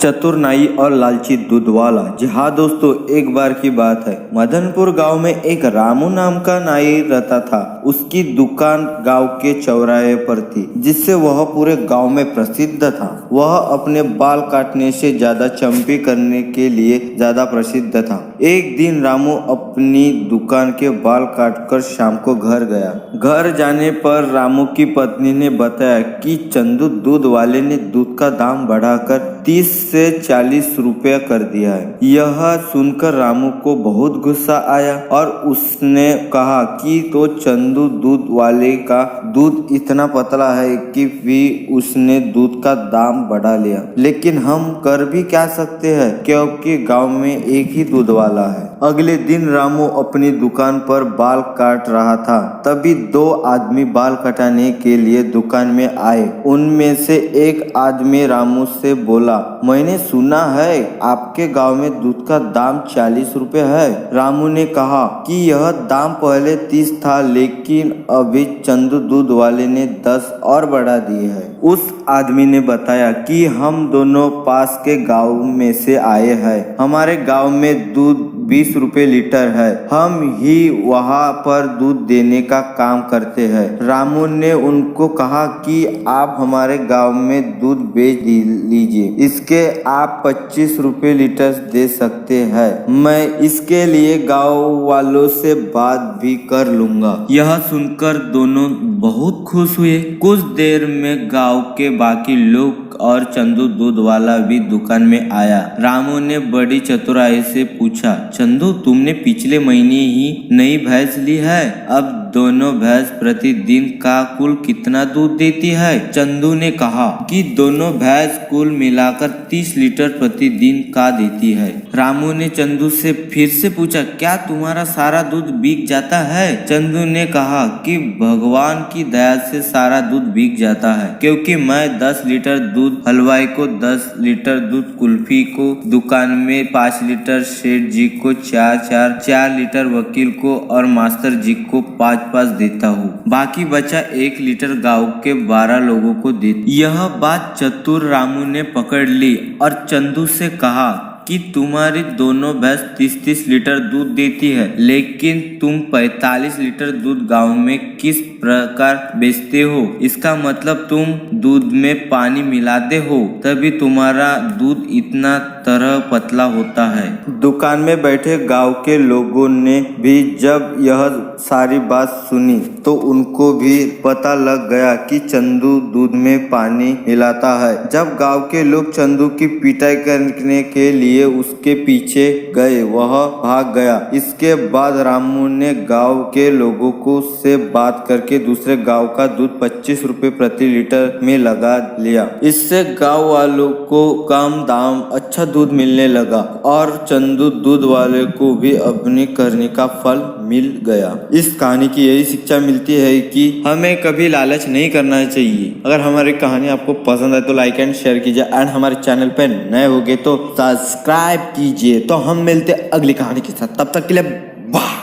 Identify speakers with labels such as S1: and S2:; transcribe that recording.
S1: चतुर नाई और लालची दूध वाला। जी हाँ दोस्तों, एक बार की बात है, मदनपुर गांव में एक रामू नाम का नाई रहता था। उसकी दुकान गांव के चौराहे पर थी, जिससे वह पूरे गांव में प्रसिद्ध था। वह अपने बाल काटने से ज्यादा चंपी करने के लिए ज्यादा प्रसिद्ध था। एक दिन रामू अपनी दुकान के बाल काटकर शाम को घर गया। घर जाने पर रामू की पत्नी ने बताया कि चंदू दूध वाले ने दूध का दाम बढ़ाकर 30 से 40 रुपया कर दिया है। यह सुनकर रामू को बहुत गुस्सा आया और उसने कहा कि तो चंदू दूध वाले का दूध इतना पतला है कि भी उसने दूध का दाम बढ़ा लिया। लेकिन हम कर भी क्या सकते हैं, क्योंकि गांव में एक ही दूध वाला है। अगले दिन रामू अपनी दुकान पर बाल काट रहा था, तभी दो आदमी बाल कटाने के लिए दुकान में आए। उनमें से एक आदमी रामू से बोला, मैंने सुना है आपके गांव में दूध का दाम 40 रुपए है। रामू ने कहा कि यह दाम पहले 30 था, लेकिन अभी चंदू दूध वाले ने 10 और बढ़ा दिए है। उस आदमी ने बताया कि हम दोनों पास के गांव में से आए हैं। हमारे गांव में दूध 20 रुपए लीटर है। हम ही वहाँ पर दूध देने का काम करते हैं। रामू ने उनको कहा कि आप हमारे गांव में दूध बेच लीजिए, इसके आप 25 रुपए लीटर दे सकते हैं। मैं इसके लिए गांव वालों से बात भी कर लूंगा। यह सुनकर दोनों बहुत खुश हुए। कुछ देर में गांव के बाकी लोग और चंदू दूध वाला भी दुकान में आया। रामू ने बड़ी चतुराई से पूछा, चंदू तुमने पिछले महीने ही नई भैंस ली है, अब दोनों भैंस प्रतिदिन का कुल कितना दूध देती है? चंदू ने कहा कि दोनों भैंस कुल मिलाकर 30 लीटर प्रतिदिन का देती है। रामू ने चंदू से फिर से पूछा, क्या तुम्हारा सारा दूध बिक जाता है? चंदू ने कहा कि भगवान की दया से सारा दूध बिक जाता है, क्योंकि मैं 10 लीटर दूध हलवाई को, 10 लीटर दूध कुल्फी को, दुकान में 5 लीटर सेठ जी को, 4 लीटर वकील को और मास्टर जी को 5 देता हूँ। बाकी बचा 1 लीटर गांव के 12 लोगों को देता। यह बात चतुर रामू ने पकड़ ली और चंदू से कहा कि तुम्हारी दोनों भैंस 30-30 लीटर दूध देती है, लेकिन तुम 45 लीटर दूध गांव में किस प्रकार बेचते हो? इसका मतलब तुम दूध में पानी मिलाते हो, तभी तुम्हारा दूध इतना तरह पतला होता है। दुकान में बैठे गांव के लोगों ने भी जब यह सारी बात सुनी तो उनको भी पता लग गया कि चंदू दूध में पानी मिलाता है। जब गांव के लोग चंदू की पिटाई करने के लिए उसके पीछे गए, वह भाग गया। इसके बाद रामू ने गांव के लोगों को से बात करके दूसरे गांव का दूध 25 रुपए प्रति लीटर में लगा लिया। इससे गांव वालों को कम दाम अच्छा दूध मिलने लगा और चंदू दूध वाले को भी अपनी करने का फल मिल गया। इस कहानी की यही शिक्षा मिलती है कि हमें कभी लालच नहीं करना चाहिए। अगर हमारी कहानी आपको पसंद है तो लाइक एंड शेयर कीजिए, एंड हमारे चैनल पे नए होगे तो सब्सक्राइब कीजिए। तो हम मिलते अगली कहानी के साथ, तब तक के लिए बाय।